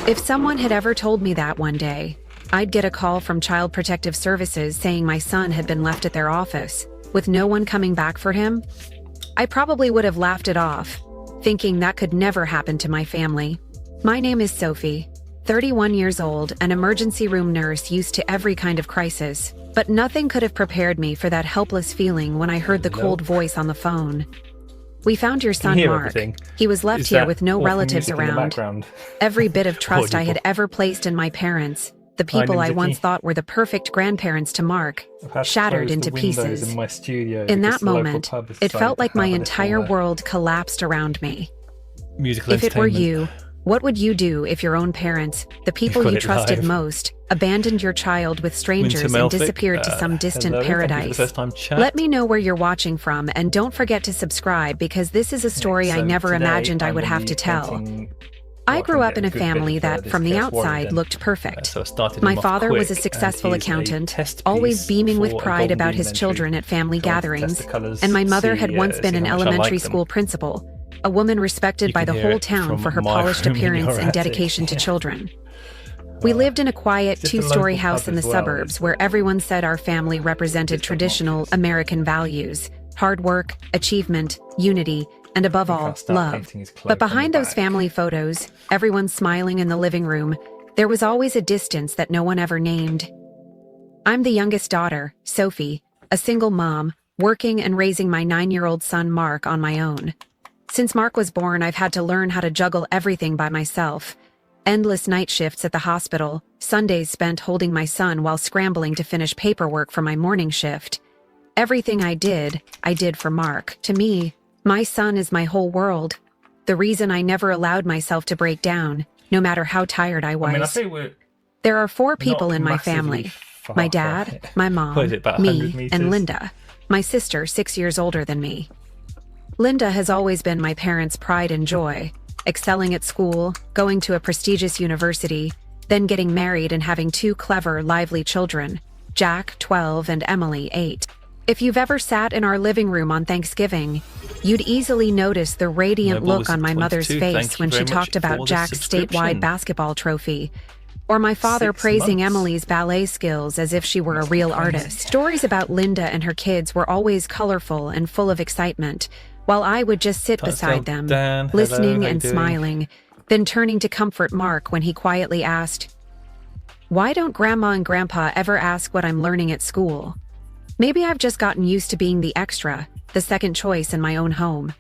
If someone had ever told me that one day, I'd get a call from Child Protective Services saying my son had been left at their office, with no one coming back for him, I probably would have laughed it off, thinking that could never happen to my family. My name is Sophie, 31 years old, an emergency room nurse used to every kind of crisis, but nothing could have prepared me for that helpless feeling when I heard the cold voice on the phone. We found your son, Mark. Everything? He was left here with no relatives around. Every bit of trust I had ever placed in my parents, the people I once thought were the perfect grandparents to Mark, shattered into pieces. In that moment, it felt like my entire world collapsed around me. If it were you, what would you do if your own parents, the people you trusted most, abandoned your child with strangers and disappeared to some distant paradise? Let me know where you're watching from, and don't forget to subscribe, because this is a story I never imagined I would have to tell. I grew up in a family that, from the outside, looked perfect. My father was a successful accountant, always beaming with pride about his children at family gatherings, and my mother had once been an elementary school principal, a woman respected by the whole town for her polished appearance and dedication to children. We lived in a quiet two-story house in the suburbs where everyone said our family represented traditional American values: hard work, achievement, unity, and above all, love. But behind those family photos, everyone smiling in the living room, there was always a distance that no one ever named. I'm the youngest daughter, Sophie, a single mom, working and raising my 9-year-old son Mark on my own. Since Mark was born, I've had to learn how to juggle everything by myself. Endless night shifts at the hospital, Sundays spent holding my son while scrambling to finish paperwork for my morning shift. Everything I did for Mark. To me, my son is my whole world. The reason I never allowed myself to break down, no matter how tired I was. There are 4 people in my family: my dad, my mom, me, and Linda, my sister 6 years older than me. Linda has always been my parents' pride and joy, excelling at school, going to a prestigious university, then getting married and having 2 clever, lively children, Jack, 12, and Emily, 8. If you've ever sat in our living room on Thanksgiving, you'd easily notice the radiant look on my mother's face when she talked about Jack's statewide basketball trophy, or my father praising Emily's ballet skills as if she were a real artist. Stories about Linda and her kids were always colorful and full of excitement, while I would just sit beside them, listening and smiling, then turning to comfort Mark when he quietly asked, "Why don't Grandma and Grandpa ever ask what I'm learning at school?" Maybe I've just gotten used to being the extra, the second choice in my own home.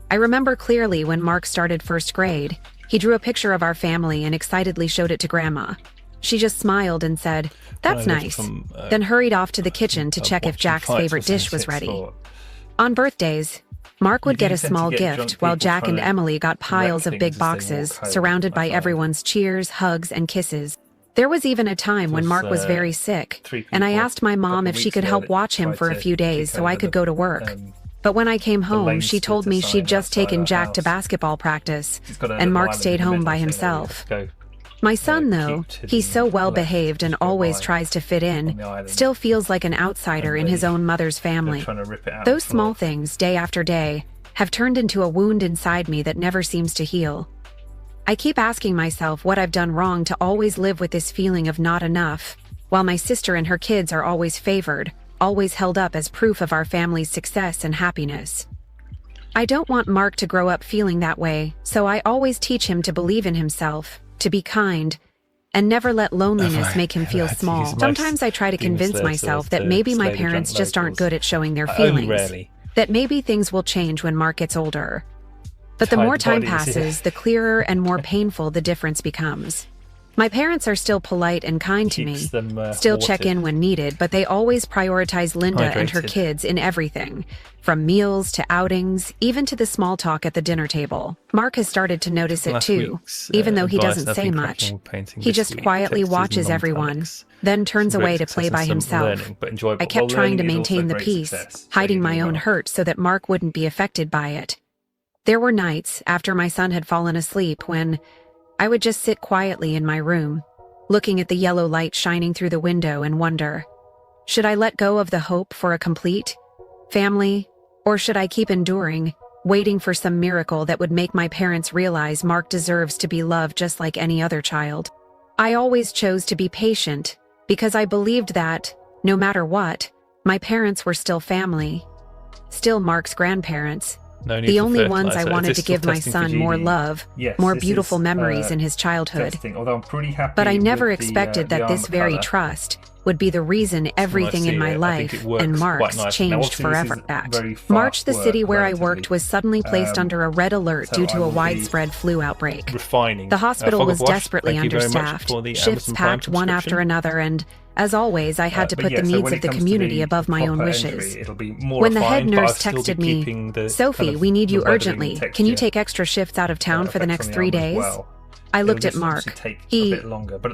I remember clearly when Mark started first grade, he drew a picture of our family and excitedly showed it to Grandma. She just smiled and said, "That's nice," then hurried off to the kitchen to check if Jack's favorite dish was ready. On birthdays, Mark would get a small gift, while Jack and Emily got piles of big boxes, surrounded by everyone's cheers, hugs, and kisses. There was even a time when Mark was very sick, and I asked my mom if she could help watch him for a few days so I could go to work. But when I came home, she told me she'd just taken Jack to basketball practice, and Mark stayed home by himself. My son, though, he's so well-behaved and always tries to fit in, still feels like an outsider in his own mother's family. Those small things, day after day, have turned into a wound inside me that never seems to heal. I keep asking myself what I've done wrong to always live with this feeling of not enough, while my sister and her kids are always favored, always held up as proof of our family's success and happiness. I don't want Mark to grow up feeling that way, so I always teach him to believe in himself, to be kind, and never let loneliness make him feel small. Sometimes I try to convince myself that maybe my parents just aren't good at showing their feelings, that maybe things will change when Mark gets older. But the more time passes, the clearer and more painful the difference becomes. My parents are still polite and kind to me, still check in when needed, but they always prioritize Linda and her kids in everything, from meals to outings, even to the small talk at the dinner table. Mark has started to notice it too, even though he doesn't say much. He just quietly watches everyone, then turns away to play by himself. I kept trying to maintain the peace, hiding my own hurt so that Mark wouldn't be affected by it. There were nights, after my son had fallen asleep, when I would just sit quietly in my room, looking at the yellow light shining through the window and wonder, should I let go of the hope for a complete family, or should I keep enduring, waiting for some miracle that would make my parents realize Mark deserves to be loved just like any other child. I always chose to be patient because I believed that, no matter what, my parents were still family. Still Mark's grandparents. The only ones I wanted to give my son more love, more beautiful memories in his childhood. But I never expected that this very trust would be the reason everything in my life and Mark's changed forever. March, the city where I worked was suddenly placed under a red alert due to a widespread flu outbreak. The hospital was desperately understaffed, shifts packed one after another, and as always, I had to put the needs of the community above my own wishes. When the head nurse texted me, "Sophie, we need you urgently. Can you take extra shifts out of town for the next 3 days?" I looked at Mark. He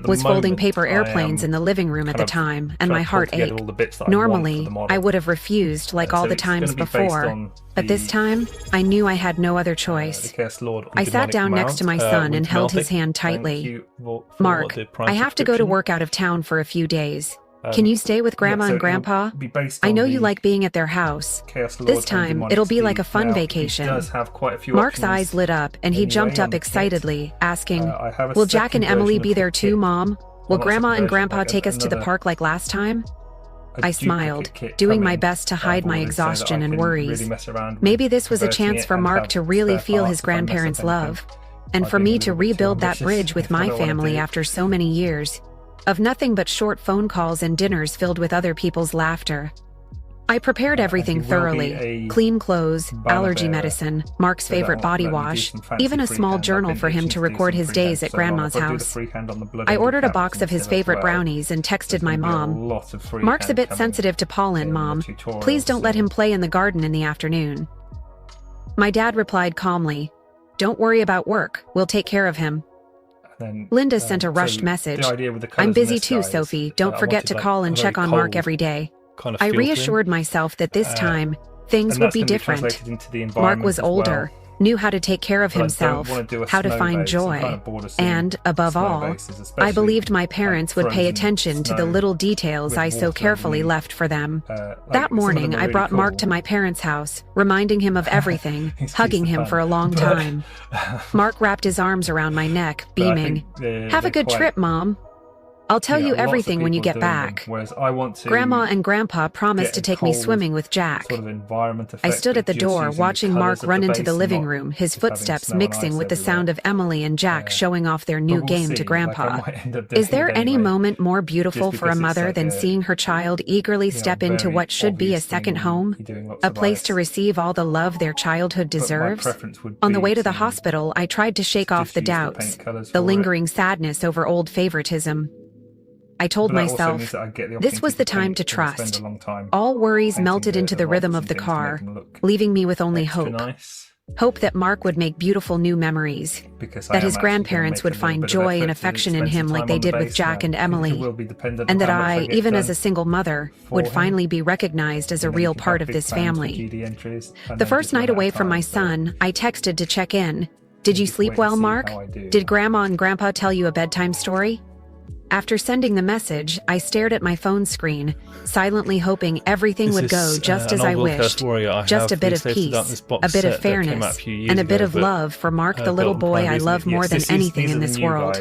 was folding paper airplanes in the living room at the time, and my heart ached. Normally, I would have refused like all the times before, but this time, I knew I had no other choice. I sat down next to my son and held his hand tightly. "Mark, I have to go to work out of town for a few days. Can you stay with Grandma and Grandpa? I know you like being at their house. This time, it'll be like a fun vacation." Mark's eyes lit up, and he jumped up excitedly, asking, "Will Jack and Emily be there too, Mom? Will Grandma and Grandpa take us to the park like last time?" I smiled, doing my best to hide my exhaustion and worries. Maybe this was a chance for Mark to really feel his grandparents' love, and for me to rebuild that bridge with my family after so many years of nothing but short phone calls and dinners filled with other people's laughter. I prepared everything thoroughly: clean clothes, allergy medicine, Mark's favorite body wash, even a small journal for him to record his days at Grandma's house. I ordered a box of his favorite brownies and texted my mom. "Mark's a bit sensitive to pollen, Mom. Please don't let him play in the garden in the afternoon." My dad replied calmly, "Don't worry about work, we'll take care of him." Linda sent a rushed message. "I'm busy too, Sophie. Don't forget to call and check on Mark every day." I reassured myself that this time, things would be different. Mark was older, knew how to take care of himself, how to find joy, and, above all, I believed my parents would pay attention to the little details I so carefully left for them. That morning, I brought Mark to my parents' house, reminding him of everything, hugging him for a long time. Mark wrapped his arms around my neck, beaming. "Have a good trip, Mom. I'll tell you everything when you get back. Grandma and Grandpa promised to take me swimming with Jack." I stood at the door watching Mark run into the living room, his footsteps mixing with the sound of Emily and Jack showing off their new game to Grandpa. Is there any moment more beautiful for a mother than seeing her child eagerly step into what should be a second home? A place to receive all the love their childhood deserves? On the way to the hospital, I tried to shake off the doubts, the lingering sadness over old favoritism. I told myself, this was the time to trust. All worries melted into the rhythm of the car, leaving me with only hope. Hope that Mark would make beautiful new memories, that his grandparents would find joy and affection in him like they did with Jack and Emily, and that I, even as a single mother, would finally be recognized as a real part of this family. The first night away from my son, I texted to check in. "Did you sleep well, Mark? Did Grandma and Grandpa tell you a bedtime story?" After sending the message, I stared at my phone screen, silently hoping everything would go just as I wished. Just a bit of peace, a bit of fairness, and a bit of love for Mark, the little boy I love more than anything in this world.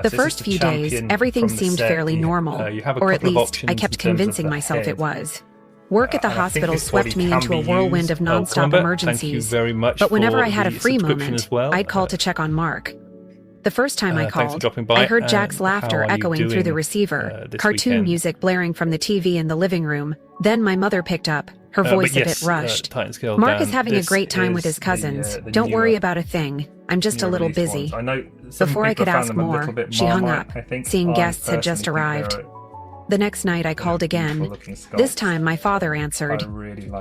The first few days, everything seemed fairly normal, or at least I kept convincing myself it was. Work at the hospital swept me into a whirlwind of non-stop emergencies, but whenever I had a free moment, I'd call to check on Mark. The first time I called, I heard Jack's laughter echoing through the receiver, cartoon music blaring from the TV in the living room. Then my mother picked up, her voice a bit rushed. "Mark is having a great time with his cousins. Don't worry about a thing. I'm just a little busy." Before I could ask more, she hung up, seeing guests had just arrived. The next night I called again. This time my father answered.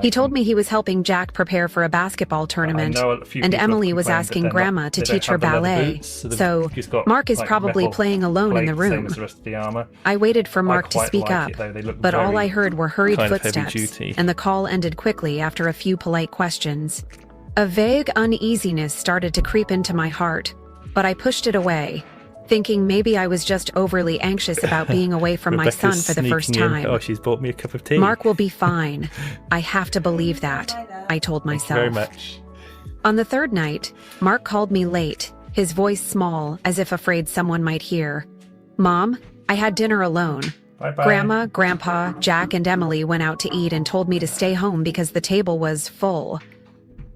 He told me he was helping Jack prepare for a basketball tournament, and Emily was asking Grandma to teach her ballet, so Mark is probably playing alone in the room. I waited for Mark to speak up, but all I heard were hurried footsteps, and the call ended quickly after a few polite questions. A vague uneasiness started to creep into my heart, but I pushed it away, thinking maybe I was just overly anxious about being away from my son for the first time. "Oh, she's bought me a cup of tea." "Mark will be fine. I have to believe that," I told myself. Thank you very much. On the third night, Mark called me late, his voice small, as if afraid someone might hear. Mom, I had dinner alone. Bye-bye. Grandma, Grandpa, Jack, and Emily went out to eat and told me to stay home because the table was full.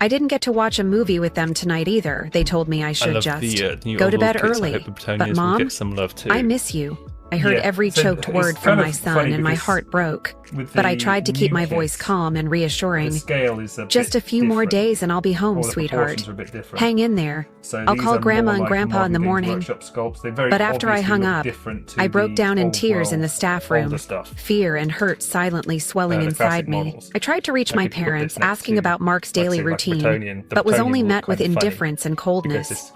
I didn't get to watch a movie with them tonight either. They told me I should go to bed early. But Mom, I miss you. I heard every choked word from my son and my heart broke. But I tried to keep my voice calm and reassuring. Just a few more days and I'll be home, sweetheart. Hang in there. I'll call Grandma and Grandpa in the morning. But after I hung up, I broke down in tears in the staff room, fear and hurt silently swelling inside me. I tried to reach my parents, asking about Mark's daily routine, but was only met with indifference and coldness.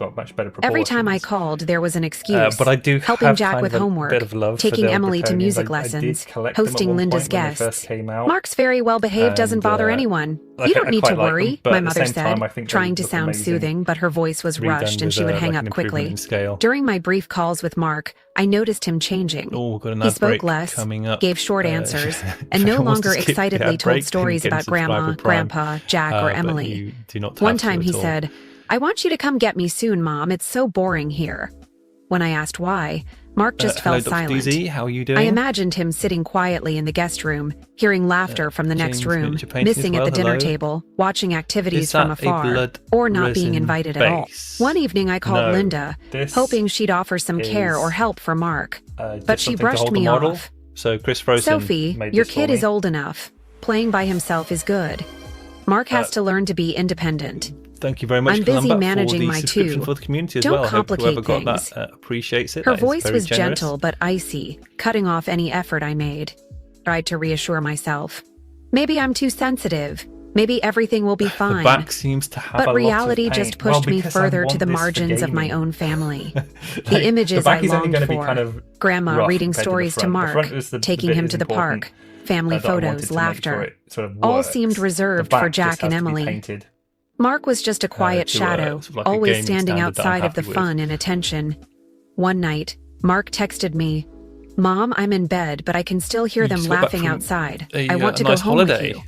Every time I called, there was an excuse. Helping Jack with homework, taking Emily to music lessons, hosting Linda's guests. Mark's very well behaved, doesn't bother anyone. You don't need to worry, my mother said, trying to sound soothing, but her voice was rushed and she would hang up quickly. During my brief calls with Mark, I noticed him changing. He spoke less, gave short answers, and no longer excitedly told stories about Grandma, Grandpa, Jack, or Emily. One time he said, "I want you to come get me soon, Mom. It's so boring here." When I asked why, Mark just fell silent. DZ, how are you doing? I imagined him sitting quietly in the guest room, hearing laughter from the next room, missing at the dinner table, watching activities from afar, or not being invited at all. One evening I called Linda, hoping she'd offer some care or help for Mark, but she brushed me off. So Chris Frozen Sophie, your kid is old enough. Playing by himself is good. Mark has to learn to be independent. Thank you very much. I'm busy managing my two. For the community as Don't well. complicate Got things. That, appreciates it. Her voice was gentle but icy, cutting off any effort I made. Tried to reassure myself. Maybe I'm too sensitive. Maybe everything will be fine. The back seems to have but reality just pushed me further to the margins of my own family. The images I longed for. Grandma reading stories to Mark, taking him to the park, family photos, laughter. All seemed reserved for Jack and Emily. Mark was just a quiet shadow, always standing outside of the fun and attention. One night, Mark texted me, "Mom, I'm in bed, but I can still hear them laughing outside. I want to go home with you."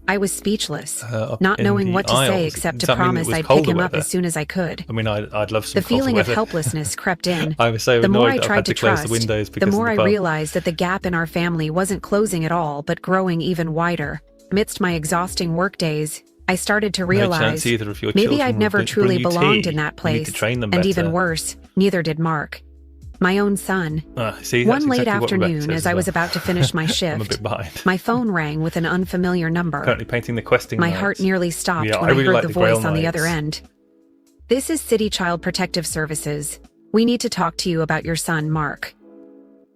I was speechless, not knowing what to say except to promise I'd pick him up as soon as I could. I mean, I'd love some The feeling of helplessness crept in. I was so the more I annoyed that tried had to to close trust, the windows the because more of I the bug. realized that the gap in our family wasn't closing at all, but growing even wider. Amidst my exhausting work days, I started to realize maybe I'd never truly belonged in that place, and even worse, neither did Mark. My own son. One late afternoon, as I was about to finish my shift, I'm a bit behind. my phone rang with an unfamiliar number. Currently painting the questing My lights. heart nearly stopped when I really heard like the Grail voice on the Knights. other end. "This is City Child Protective Services. We need to talk to you about your son, Mark."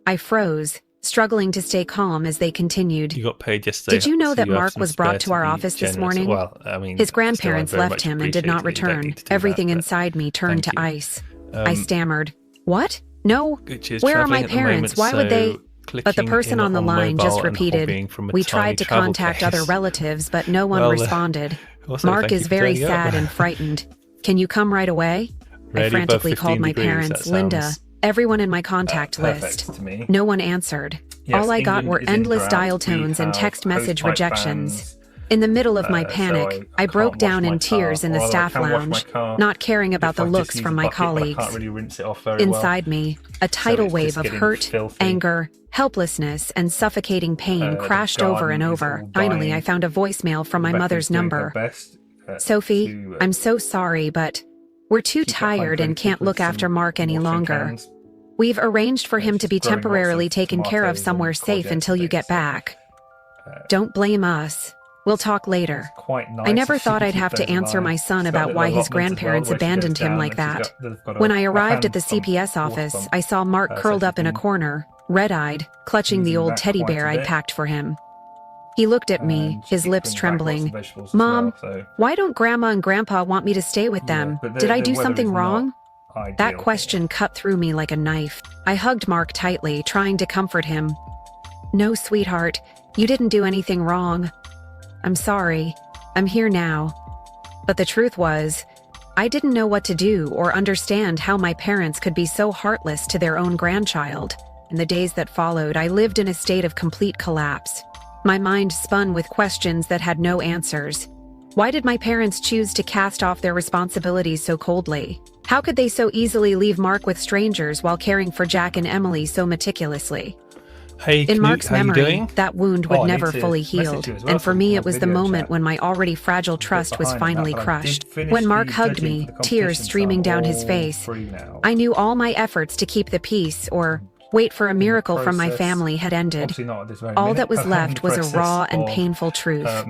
I froze, struggling to stay calm as they continued. You got paid yesterday. "Did you know so that you have Mark some was brought to spare our be office this generous. morning? Well, I mean, His still, I grandparents very left much him and did not appreciate it. You don't return. need to do Everything that, but inside me turned to thank you. ice. I stammered. "What? No. Which is Where are my travelling at the moment, parents? Why would so they?" But the clicking person in on the line mobile just and repeated, hobbing from a "We tiny tried to travel contact case." other relatives, but no one Well, responded. also, Mark thank is you for very turning up. sad and frightened. Can you come right away?" I Ready above frantically 15 called my degrees, parents, that Linda, sounds, everyone in my contact perfect list. to me. No one answered. Yes, All I got England were is in endless drought. dial We tones and have text message hosepipe rejections. bans. In the middle of my So panic, I can't broke wash down my in tears car, in the or I staff can wash my lounge, car. not caring about If the I just looks use from a my bucket, but I colleagues. can't really rinse it off very well. Inside me, a tidal it's wave just of getting hurt, filthy. anger, helplessness, and suffocating pain The crashed over and garden is over. all Finally, dying. I found a voicemail from my Rebecca's mother's doing her number. best, "Sophie, to, I'm so sorry, but we're too keep it tired and hydrated can't with look after some Mark any watering longer. cans. We've arranged for him to be Just growing lots temporarily of taken care of tomatoes somewhere and safe courgettes until you and get things. back. Don't blame us. We'll talk later." Quite nice. I never if she thought can I'd keep have to those answer alive. my son She's got about little why his allotments as well, grandparents where she goes abandoned him down like and that. they've got When I a arrived at the hand pump, CPS water office, pump. I saw Mark so curled she up in a can corner, red-eyed, clutching the using old that teddy quite bear a I'd bit. packed for him. He looked at me, And his she lips brings back lots of trembling. vegetables as "Mom, well, so- why don't Grandma and Grandpa want me to stay with them? Yeah, but Did I the do weather something is not wrong?" ideal That here. question cut through me like a knife. I hugged Mark tightly, trying to comfort him. "No, sweetheart, you didn't do anything wrong. I'm sorry. I'm here now." But the truth was, I didn't know what to do or understand how my parents could be so heartless to their own grandchild. In the days that followed, I lived in a state of complete collapse. My mind spun with questions that had no answers. Why did my parents choose to cast off their responsibilities so coldly? How could they so easily leave Mark with strangers while caring for Jack and Emily so meticulously? Hey, in Knut, Mark's how you memory, doing? that wound would never fully heal, and for me it was the moment when my already fragile trust was finally crushed. When Mark hugged me, tears streaming down his face, I knew all my efforts to keep the peace, or wait for a miracle from my family, had ended. All that was left was a raw and painful truth.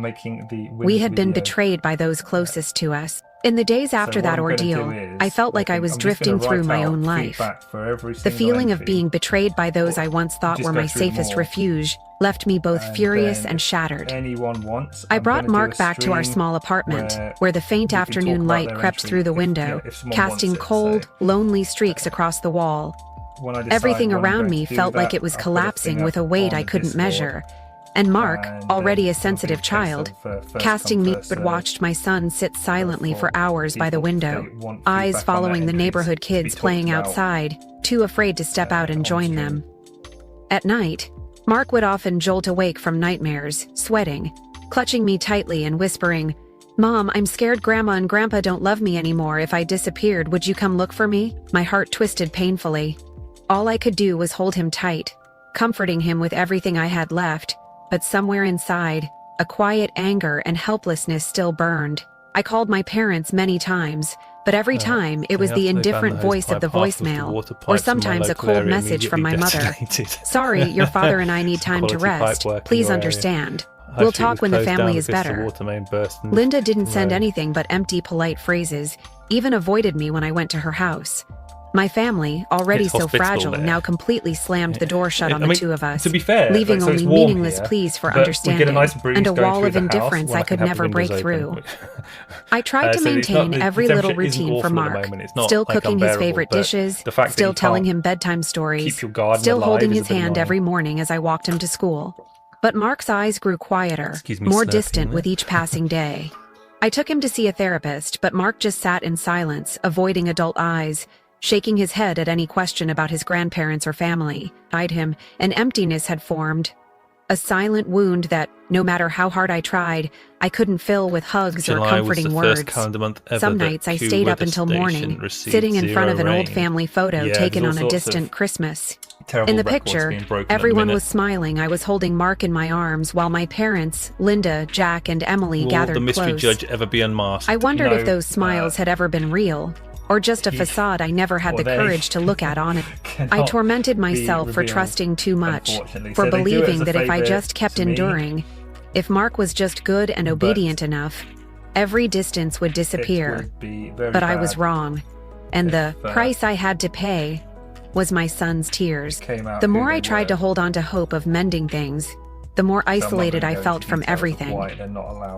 We had been betrayed by those closest to us. In the days after that ordeal, I felt like I was drifting through my own life. The feeling of being betrayed by those I once thought were my safest refuge left me both furious and shattered. I brought Mark back to our small apartment, where the faint afternoon light crept through the window, casting cold, lonely streaks across the wall. Everything around me felt like it was collapsing with a weight I couldn't measure. And Mark, already a sensitive child, casting me, but watched my son sit silently for hours by the window, eyes following the neighborhood kids playing outside, too afraid to step out and join them. At night, Mark would often jolt awake from nightmares, sweating, clutching me tightly and whispering, "Mom, I'm scared Grandma and Grandpa don't love me anymore. If I disappeared, would you come look for me?" My heart twisted painfully. All I could do was hold him tight, comforting him with everything I had left. But somewhere inside, a quiet anger and helplessness still burned. I called my parents many times, but every time it was the indifferent voice of the voicemail, or sometimes a cold message from my mother. "Sorry, your father and I need time to rest. Please understand. We'll talk when the family is better." Linda didn't send anything but empty, polite phrases, even avoided me when I went to her house. My family, already so fragile, now completely slammed the door shut on the two of us, to be fair, leaving so only meaningless pleas for understanding and a wall of indifference I could never break through. I tried to maintain every little routine for Mark, still cooking his favorite dishes, still telling him bedtime stories, still holding his hand every morning as I walked him to school. But Mark's eyes grew quieter, more distant with each passing day. I took him to see a therapist, but Mark just sat in silence, avoiding adult eyes, shaking his head at any question about his grandparents or family. Beside him, an emptiness had formed, a silent wound that, no matter how hard I tried, I couldn't fill with hugs or comforting words. Some nights I stayed up until morning, sitting in front of an old family photo taken on a distant Christmas. In the picture, everyone was smiling. I was holding Mark in my arms while my parents, Linda, Jack, and Emily gathered close. Will the mystery judge ever be unmasked? I wondered if those smiles had ever been real, or just a facade I never had the courage to look at on it. I tormented myself for trusting too much, for believing that if I just kept enduring, if Mark was just good and obedient enough, every distance would disappear. But I was wrong, and the price I had to pay was my son's tears. The more I tried to hold on to hope of mending things, the more isolated I felt from everything.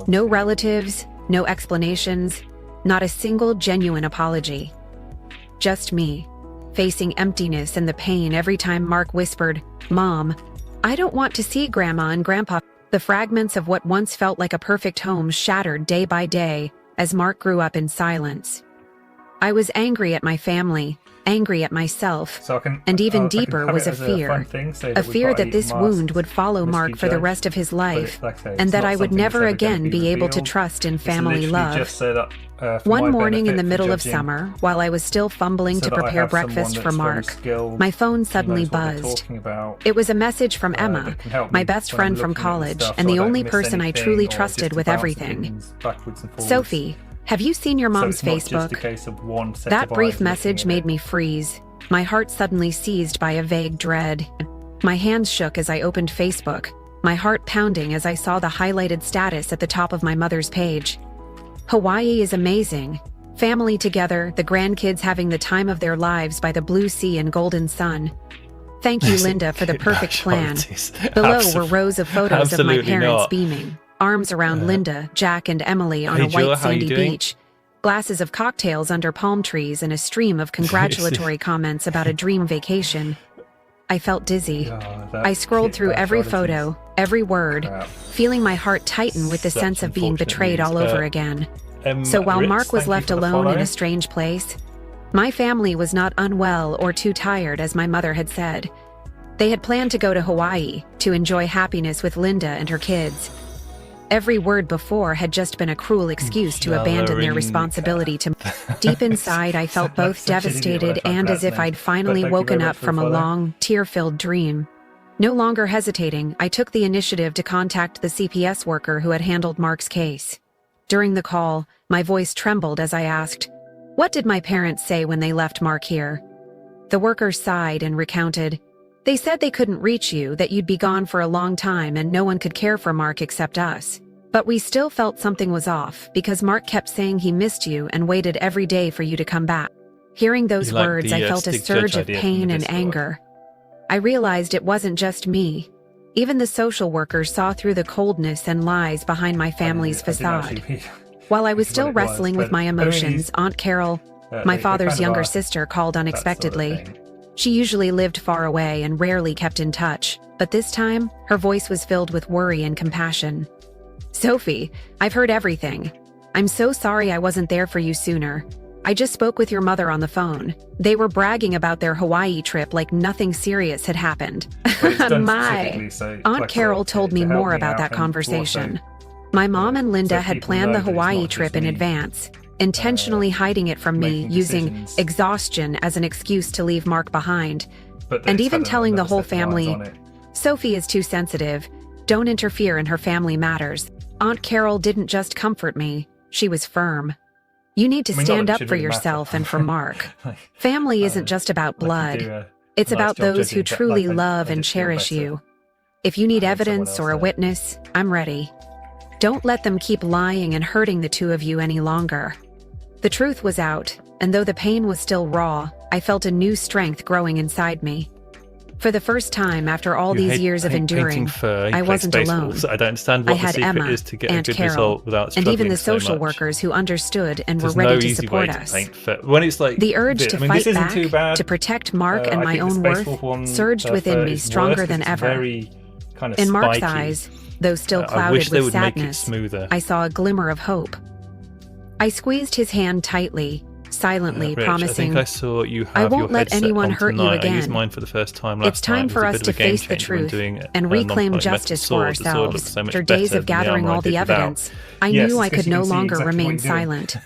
No relatives, no explanations, not a single genuine apology. Just me, facing emptiness and the pain every time Mark whispered, "Mom, I don't want to see Grandma and Grandpa." The fragments of what once felt like a perfect home shattered day by day as Mark grew up in silence. I was angry at my family, angry at myself, and even deeper was a fear that this wound would follow Mark for the rest of his life, and that I would never again be able to trust in family love. One morning in the middle of summer, while I was still fumbling to prepare breakfast for Mark, my phone suddenly buzzed. It was a message from Emma, my best friend from college, and the only person I truly trusted with everything. "Sophie, have you seen your mom's Facebook?" That brief message made me freeze, my heart suddenly seized by a vague dread. My hands shook as I opened Facebook, my heart pounding as I saw the highlighted status at the top of my mother's page. "Hawaii is amazing. Family together, the grandkids having the time of their lives by the blue sea and golden sun. Thank you, Linda, for the perfect plan." Below were rows of photos of my parents beaming, arms around Linda, Jack, and Emily on a white sandy beach, glasses of cocktails under palm trees, and a stream of congratulatory comments about a dream vacation. I felt dizzy. I scrolled through every photo, every word, feeling my heart tighten with the sense of being betrayed all over again. So while Mark was left alone in a strange place, my family was not unwell or too tired, as my mother had said. They had planned to go to Hawaii to enjoy happiness with Linda and her kids. Every word before had just been a cruel excuse to abandon their responsibility to me. Deep inside, I felt both devastated and as if I'd finally woken up from a long, tear-filled dream. No longer hesitating, I took the initiative to contact the CPS worker who had handled Mark's case. During the call, my voice trembled as I asked, "What did my parents say when they left Mark here?" The worker sighed and recounted, "They said they couldn't reach you, that you'd be gone for a long time and no one could care for Mark except us. But we still felt something was off because Mark kept saying he missed you and waited every day for you to come back." Hearing those words, I felt a surge of pain and anger. I realized it wasn't just me. Even the social workers saw through the coldness and lies behind my family's facade. While I was still wrestling with my emotions, Aunt Carol, my father's younger sister, called unexpectedly. She usually lived far away and rarely kept in touch, but this time, her voice was filled with worry and compassion. "Sophie, I've heard everything. I'm so sorry I wasn't there for you sooner. I just spoke with your mother on the phone. They were bragging about their Hawaii trip like nothing serious had happened." My Aunt Carol told me more about that conversation. My mom and Linda had planned the Hawaii trip in advance, intentionally hiding it from me, using exhaustion as an excuse to leave Mark behind, and even telling the whole family, "Sophie is too sensitive. Don't interfere in her family matters." Aunt Carol didn't just comfort me, she was firm. "You need to stand up for yourself and for Mark. Family isn't just about blood. It's about those who truly love and cherish you. If you need evidence or a witness, I'm ready. Don't let them keep lying and hurting the two of you any longer." The truth was out, and though the pain was still raw, I felt a new strength growing inside me. For the first time after all these years of enduring, I wasn't alone. So I don't understand what I had the secret Emma, is to get Aunt a good Carol, result without and even the struggling social so much. workers who understood and were There's ready no to easy support way to us. paint fair. When it's like The urge to I mean, fight this isn't back, too bad. to protect Mark and I my think the own Space worth, Wolf one, surged within me is stronger worse than because it's ever. very kind of In Mark's spiky. eyes, though still I clouded wish they with would make it sadness, smoother. I saw a glimmer of hope. I squeezed his hand tightly, silently, Rich, promising, I think I saw you have "I won't your let headset anyone on hurt you tonight. I used again. mine for the first time last It's time night. It for was a us bit to of a game face the changer when truth doing and a reclaim non-polymetric justice for sword. The sword ourselves." looks so much After days better of than the gathering armor all I did the without. evidence, I Yes, knew I it's 'cause could you no can see longer exactly what remain you're doing. silent.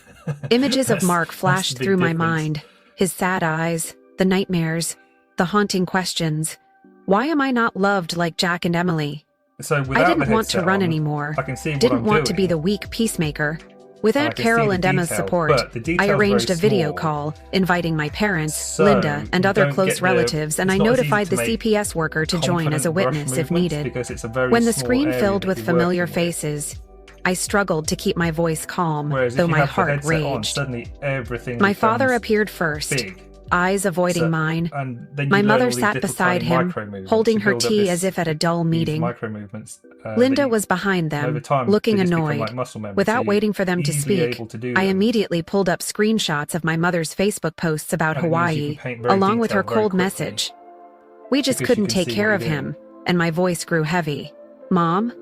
Images of Mark That's flashed the big through my difference. mind, his sad eyes, the nightmares, the haunting questions. Why am I not loved like Jack and Emily? So without I the didn't want to headset run on, anymore. I can see what Didn't I'm want to doing. be the weak peacemaker. With And I Aunt can Carol see the and Emma's detail, support, but the I detail's arranged a very video small. call, inviting my parents, So Linda, and you other don't close get the- relatives, and it's I not as easy notified to the make CPS worker to join as a confident brush witness if movements needed. because it's a very When the small screen area filled that with you're familiar working with. faces, I struggled to keep my voice calm, Whereas though if you my have the heart headset on, raged. suddenly everything My father becomes appeared first, big. eyes avoiding So- mine. and then My you learn mother all these sat little beside tiny him, micro movements holding to her build up tea this- as if at a dull these meeting. micro movements, Linda that was behind over them, time, looking they just become annoyed. like muscle memory, so Without you're waiting for them to easily speak, able to do I them. immediately pulled up screenshots of my mother's Facebook posts about And it means you Hawaii, can paint very along with her detailed very cold quickly, message. We just because you couldn't can take see care what of you're him, and my voice grew heavy. "Mom?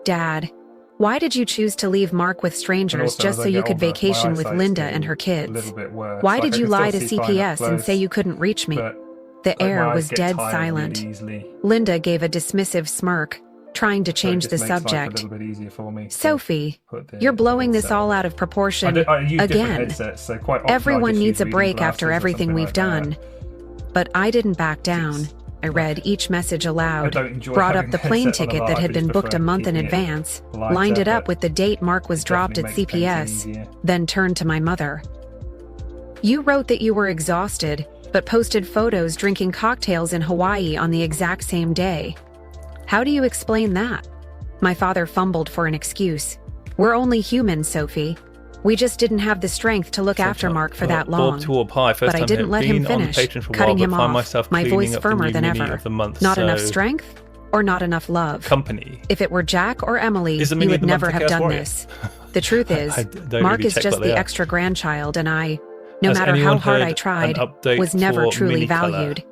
Dad? Why did you choose to leave Mark with And strangers also, just as so I you get could older, my vacation with eyesight's Linda getting and her a kids? little bit worse. Why Like, did I you can lie still to see fine up CPS and say close, you couldn't reach me?" but, The like, my air eyes was get dead tired silent. really easily. Linda gave a dismissive smirk, trying to So it change just the makes life subject. a little bit easier for me to "Sophie, put the you're blowing this headset all on. out of proportion I use different again. headsets, so quite often I Everyone just needs use a reading break glasses after or everything something we've like done." that. But I didn't back down. I read each message aloud, don't enjoy brought having up the the plane headset on ticket a that lot. had I been just booked a prefer month in keeping it advance, lighter, lined it up but with the date Mark was it dropped at definitely makes things CPS, easier. then turned to my mother. "You wrote that you were exhausted, but posted photos drinking cocktails in Hawaii on the exact same day. How do you explain that?" My father fumbled for an excuse. "We're only human, Sophie. We just didn't have the strength to look after Mark for that long." Bob to Orb High, first But I time didn't here. let him Been on finish, Patreon for a cutting while, him but find off, myself my cleaning voice up the firmer new than Mini ever. of the month, Not so enough strength or not enough love? company. If it were Jack or Emily, Is the you Mini would of the month never a have Chaos done Warrior? this. The truth is, I don't Mark really is check just what they the are. extra grandchild, and I, no Has matter how anyone hard heard I tried, an update was never for truly Mini Colour? valued.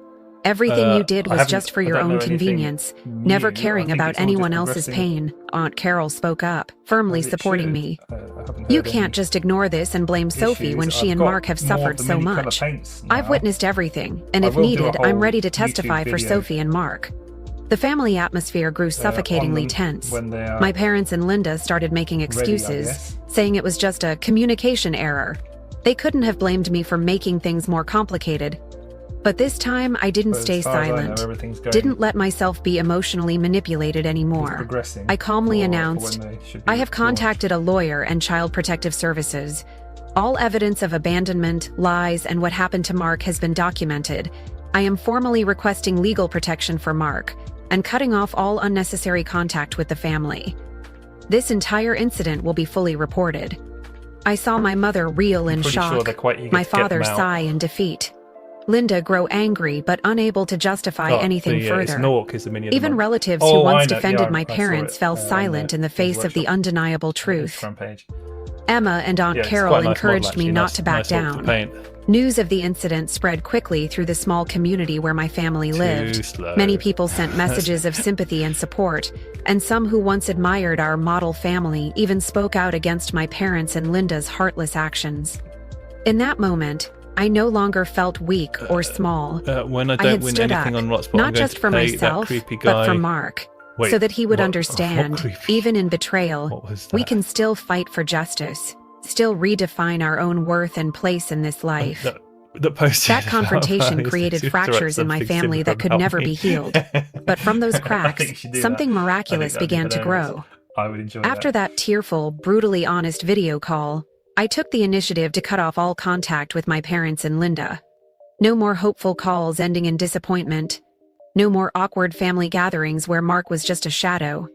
Everything you did I was haven't- just for I your don't know own anything convenience, new. never I caring think about it's all anyone just else's progressing pain. Aunt Carol spoke up, firmly as it supporting should. me. I haven't "You heard can't any just ignore this and blame Sophie when issues. she I've and got Mark have more of suffered the so Mini Colour much. paints I've now. witnessed everything, and I if will do a needed, I'm whole ready to YouTube testify for video Sophie and Mark." The family atmosphere grew suffocatingly tense. My parents and Linda started making excuses, saying it was just a communication error. They couldn't have blamed me for making things more complicated. But this time, I didn't stay silent, didn't let myself be emotionally manipulated anymore. I calmly announced, I have contacted a lawyer and Child Protective Services. All evidence of abandonment, lies, and what happened to Mark has been documented. I am formally requesting legal protection for Mark and cutting off all unnecessary contact with the family. This entire incident will be fully reported. I saw my mother reel in shock, my father sigh in defeat. Linda grow angry but unable to justify anything further. Even relatives who once defended my parents fell silent in the face of the undeniable truth. Emma and Aunt Carol encouraged me not to back down. News of the incident spread quickly through the small community where my family lived. Many people sent messages of sympathy and support, and some who once admired our model family even spoke out against my parents and Linda's heartless actions. In that moment, I no longer felt weak or small. When I had don't win stood anything up, on Rotspot, I'm not going just to for pay myself, that creepy guy. but for Mark, Wait, so that he would what understand, creepy? even in betrayal, What was we that? can still fight for justice, still redefine our own worth and place in this life. That confrontation created fractures in my family that could never be healed. But from those cracks, something miraculous began to grow. I would enjoy After that tearful, brutally honest video call, I took the initiative to cut off all contact with my parents and Linda. No more hopeful calls ending in disappointment. No more awkward family gatherings where Mark was just a shadow.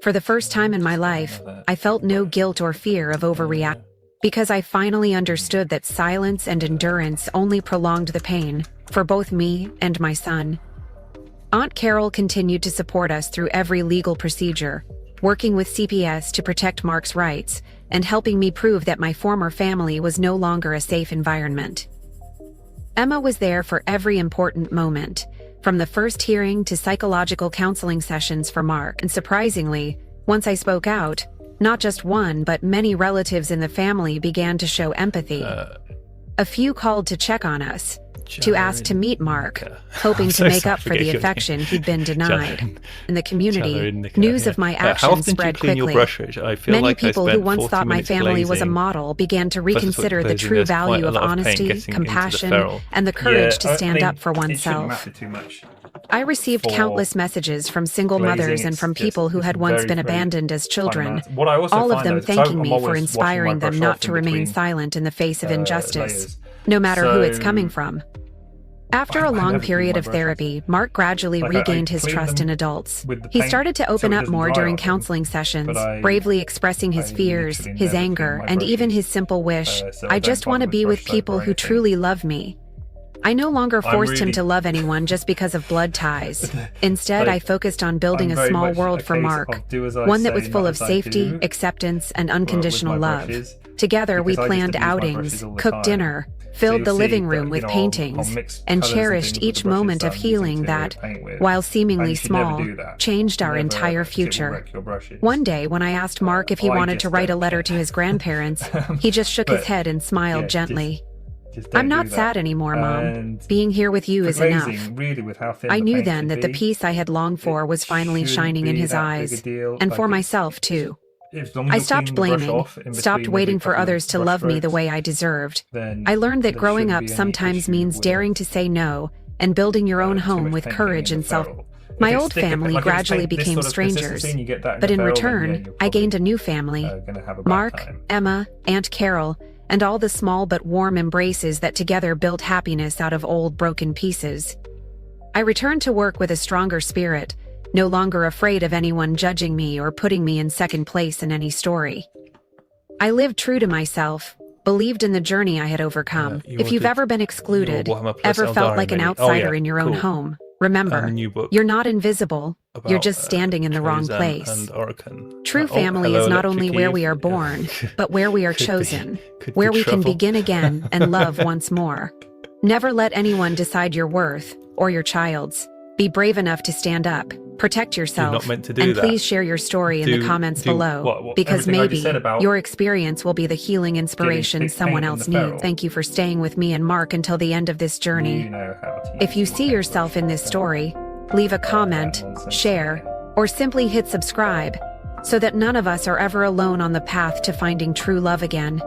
For the first time in my life, I felt no guilt or fear of overreacting, because I finally understood that silence and endurance only prolonged the pain for both me and my son. Aunt Carol continued to support us through every legal procedure, working with CPS to protect Mark's rights and helping me prove that my former family was no longer a safe environment. Emma was there for every important moment, from the first hearing to psychological counseling sessions for Mark. And surprisingly, once I spoke out, not just one but many relatives in the family began to show empathy. A few called to check on us, to ask to meet Mark, hoping to make up for the affection he'd been denied. In the community, news of my actions spread quickly. Many people who once thought my family was a model began to reconsider the true value of honesty, compassion, and the courage to stand up for oneself. I received countless messages from single mothers and from people who had once been abandoned as children, all of them thanking me for inspiring them not to remain silent in the face of injustice, no matter who it's coming from. After a long period of therapy, Mark gradually regained his trust in adults. He started to open up more during counseling sessions, bravely expressing his fears, his anger, and even his simple wish, I just want to be with people who truly love me. I no longer forced him to love anyone just because of blood ties. Instead, I focused on building a small world for Mark, one that was full of safety, acceptance, and unconditional love. Together, we planned outings, cooked dinner, filled the living room with paintings, and cherished each moment of healing that, while seemingly small, changed our entire future. One day, when I asked Mark if he wanted to write a letter to his grandparents, he just shook his head and smiled gently. I'm not sad anymore, Mom. Being here with you is enough. I knew then that the peace I had longed for was finally shining in his eyes, and for myself, too. I stopped blaming, stopped waiting for others to love me the way I deserved. I learned that growing up sometimes means daring to say no and building your own home with courage and self. My old family gradually became strangers, but in return, I gained a new family. Mark, Emma, Aunt Carol, and all the small but warm embraces that together built happiness out of old broken pieces. I returned to work with a stronger spirit, no longer afraid of anyone judging me or putting me in second place in any story. I lived true to myself, believed in the journey I had overcome. If you've ever been excluded, ever felt like an outsider in your own home, remember, you're not invisible, you're just standing in the wrong place. True family is not only where we are born, but where we are chosen, where we can begin again and love once more. Never let anyone decide your worth, or your child's. Be brave enough to stand up, protect yourself, and please share your story in the comments below, because maybe your experience will be the healing inspiration someone else needs. Thank you for staying with me and Mark until the end of this journey. If you see yourself in this story, leave a comment, share, or simply hit subscribe, so that none of us are ever alone on the path to finding true love again.